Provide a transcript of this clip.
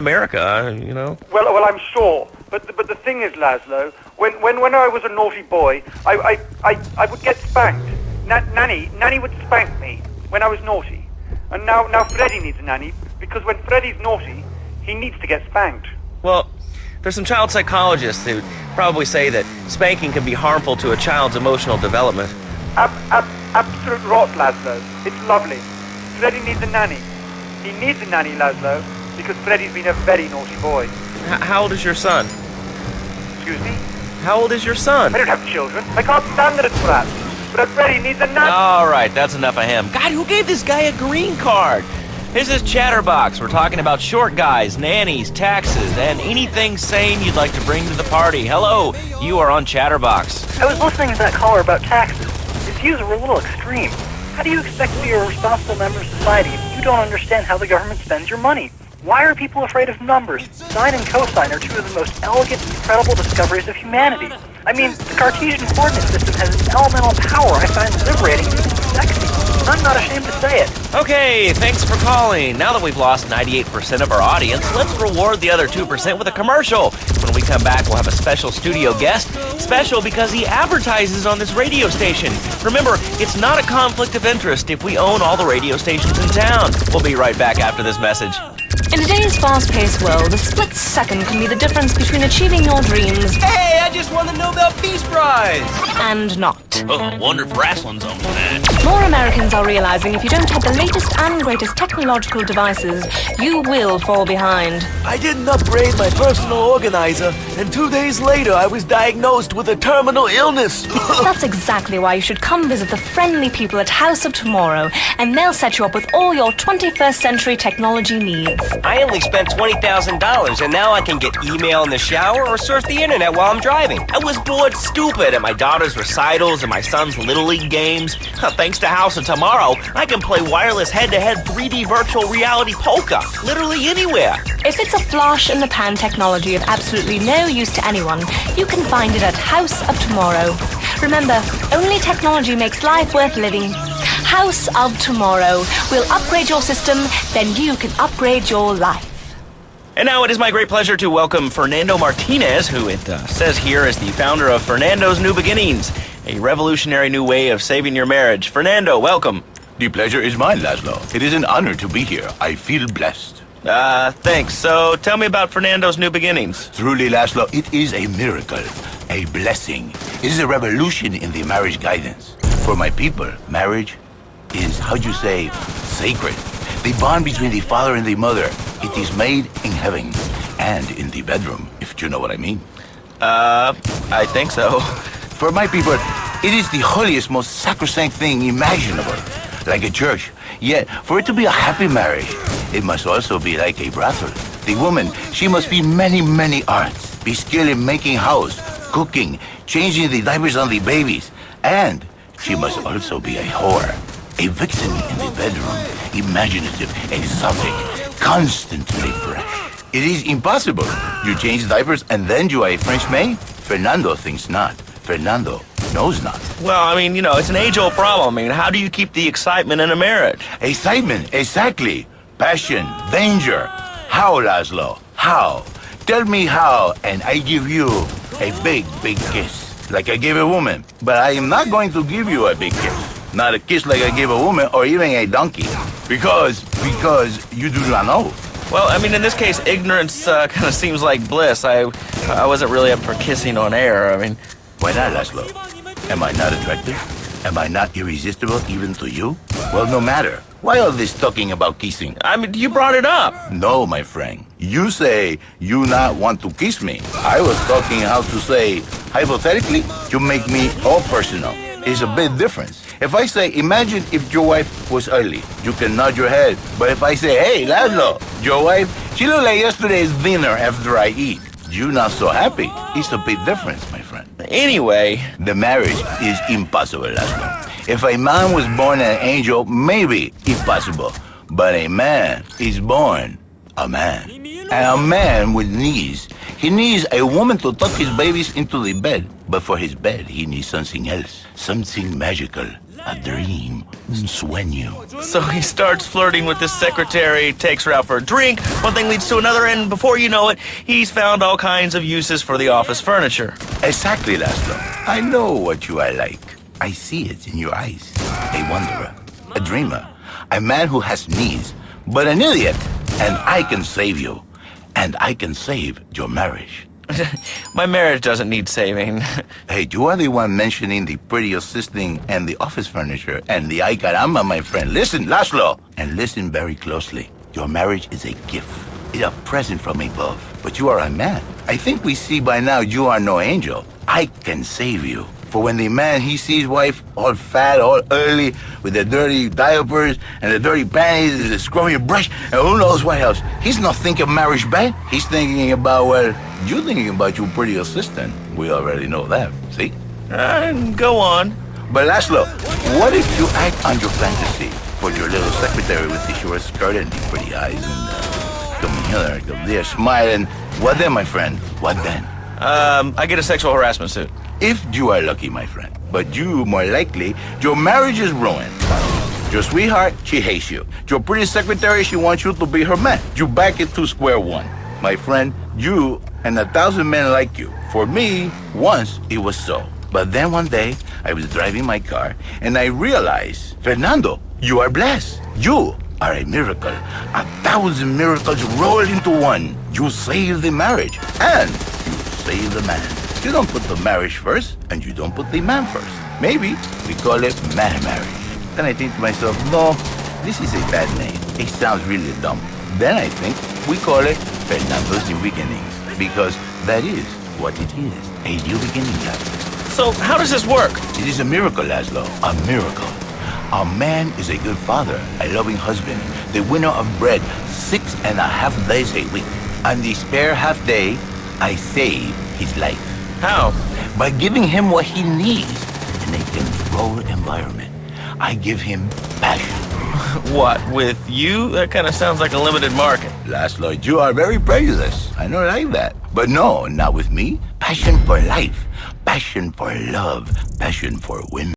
America, you know. Well, I'm sure. But the thing is, Laszlo, when I was a naughty boy, I would get spanked. Nanny would spank me when I was naughty. And now Freddie needs a nanny, because when Freddie's naughty, he needs to get spanked. Well, there's some child psychologists who probably say that spanking can be harmful to a child's emotional development. Absolute rot, Laszlo. It's lovely. Freddie needs a nanny. He needs a nanny, Laszlo, because Freddie's been a very naughty boy. How old is your son? Excuse me? How old is your son? I don't have children. I can't stand that it's brat. But Freddie needs a nanny. All right, that's enough of him. God, who gave this guy a green card? This is Chatterbox. We're talking about short guys, nannies, taxes, and anything sane you'd like to bring to the party. Hello, you are on Chatterbox. I was listening to that caller about taxes. His views were a little extreme. How do you expect to be a responsible member of society if you don't understand how the government spends your money? Why are people afraid of numbers? Sine and cosine are two of the most elegant and incredible discoveries of humanity. I mean, the Cartesian coordinate system has an elemental power I find liberating and sexy. I'm not ashamed to say it. Okay, thanks for calling. Now that we've lost 98% of our audience, let's reward the other 2% with a commercial. When we come back, we'll have a special studio guest. Special because he advertises on this radio station. Remember, it's not a conflict of interest if we own all the radio stations in town. We'll be right back after this message. In today's fast-paced world, a split second can be the difference between achieving your dreams Hey, I just won the Nobel Peace Prize! and not. Oh, wonder if wrestling's on that. More Americans are realizing if you don't have the latest and greatest technological devices, you will fall behind. I didn't upgrade my personal organizer, and 2 days later I was diagnosed with a terminal illness. That's exactly why you should come visit the friendly people at House of Tomorrow, and they'll set you up with all your 21st century technology needs. I only spent $20,000, and now I can get email in the shower or surf the internet while I'm driving. I was bored stupid at my daughter's recitals and my son's Little League games. Thanks to House of Tomorrow, I can play wireless head-to-head 3D virtual reality poker, literally anywhere. If it's a flash-in-the-pan technology of absolutely no use to anyone, you can find it at House of Tomorrow. Remember, only technology makes life worth living. House of Tomorrow. We'll upgrade your system, then you can upgrade your life. And now it is my great pleasure to welcome Fernando Martinez, who it says here is the founder of Fernando's New Beginnings, a revolutionary new way of saving your marriage. Fernando, welcome. The pleasure is mine, Laszlo. It is an honor to be here. I feel blessed. Thanks. So tell me about Fernando's New Beginnings. Truly, Laszlo, it is a miracle, a blessing. It is a revolution in the marriage guidance. For my people, marriage is, how'd you say, sacred. The bond between the father and the mother. It is made in heaven and in the bedroom, if you know what I mean. I think so. For my people, it is the holiest, most sacrosanct thing imaginable, like a church. Yet, for it to be a happy marriage, it must also be like a brothel. The woman, she must be many, many arts, be skilled in making house, cooking, changing the diapers on the babies, and she must also be a whore, a vixen in the bedroom, imaginative, exotic, constantly fresh. It is impossible. You change diapers and then you are a French maid? Fernando thinks not. Fernando knows not. Well, I mean, it's an age-old problem. I mean, how do you keep the excitement in a marriage? Excitement, exactly. Passion, danger. How, Laszlo? How? Tell me how, and I give you a big, big kiss, like I gave a woman. But I am not going to give you a big kiss. Not a kiss like I gave a woman or even a donkey. Because you do not know. Well, I mean, in this case, ignorance kind of seems like bliss. I wasn't really up for kissing on air. I mean... Why not, Laszlo? Am I not attractive? Am I not irresistible even to you? Well, no matter. Why all this talking about kissing? I mean, you brought it up. No, my friend. You say you not want to kiss me. I was talking how to say, hypothetically, you make me all personal. It's a big difference. If I say, imagine if your wife was ugly, you can nod your head. But if I say, hey, Laszlo, your wife, she looked like yesterday's dinner after I eat. You not so happy. It's a big difference, my friend. Anyway, the marriage is impossible, Laszlo. If a man was born an angel, maybe it's possible. But a man is born a man. And a man with needs. He needs a woman to tuck his babies into the bed. But for his bed, he needs something else. Something magical. A dream. sueño. So he starts flirting with his secretary, takes her out for a drink, one thing leads to another, and before you know it, he's found all kinds of uses for the office furniture. Exactly, Laszlo. I know what you are like. I see it in your eyes. A wanderer, a dreamer, a man who has needs, but an idiot. And I can save you. And I can save your marriage. My marriage doesn't need saving. Hey, you are the one mentioning the pretty assisting and the office furniture and the ay caramba, my friend. Listen, Laszlo, and listen very closely. Your marriage is a gift. It's a present from above. But you are a man. I think we see by now you are no angel. I can save you. For when the man, he sees wife all fat, all early, with the dirty diapers and the dirty panties and the scrubby brush, and who knows what else. He's not thinking marriage bad. He's thinking about, well, you're thinking about your pretty assistant. We already know that, see? Go on. But Laszlo, what if you act on your fantasy for your little secretary with the short skirt and the pretty eyes and come here, smiling? What then, my friend? What then? I get a sexual harassment suit. If you are lucky, my friend. But you, more likely, your marriage is ruined. Your sweetheart, she hates you. Your pretty secretary, she wants you to be her man. You back it to square one. My friend, you and 1,000 men like you. For me, once it was so. But then one day, I was driving my car, and I realized, Fernando, you are blessed. You are a miracle. 1,000 miracles rolled into one. You saved the marriage, and you saved the man. You don't put the marriage first, and you don't put the man first. Maybe we call it man marriage. Then I think to myself, no, this is a bad name. It sounds really dumb. Then I think we call it Fernando's New Beginnings, because that is what it is, a new beginning. So how does this work? It is a miracle, Laszlo, a miracle. A man is a good father, a loving husband, the winner of bread 6.5 days a week. On the spare half day, I save his life. How? By giving him what he needs in a controlled environment. I give him passion. What, with you? That kind of sounds like a limited market. Laszlo, you are very prejudiced. I don't like that. But no, not with me. Passion for life. Passion for love. Passion for women.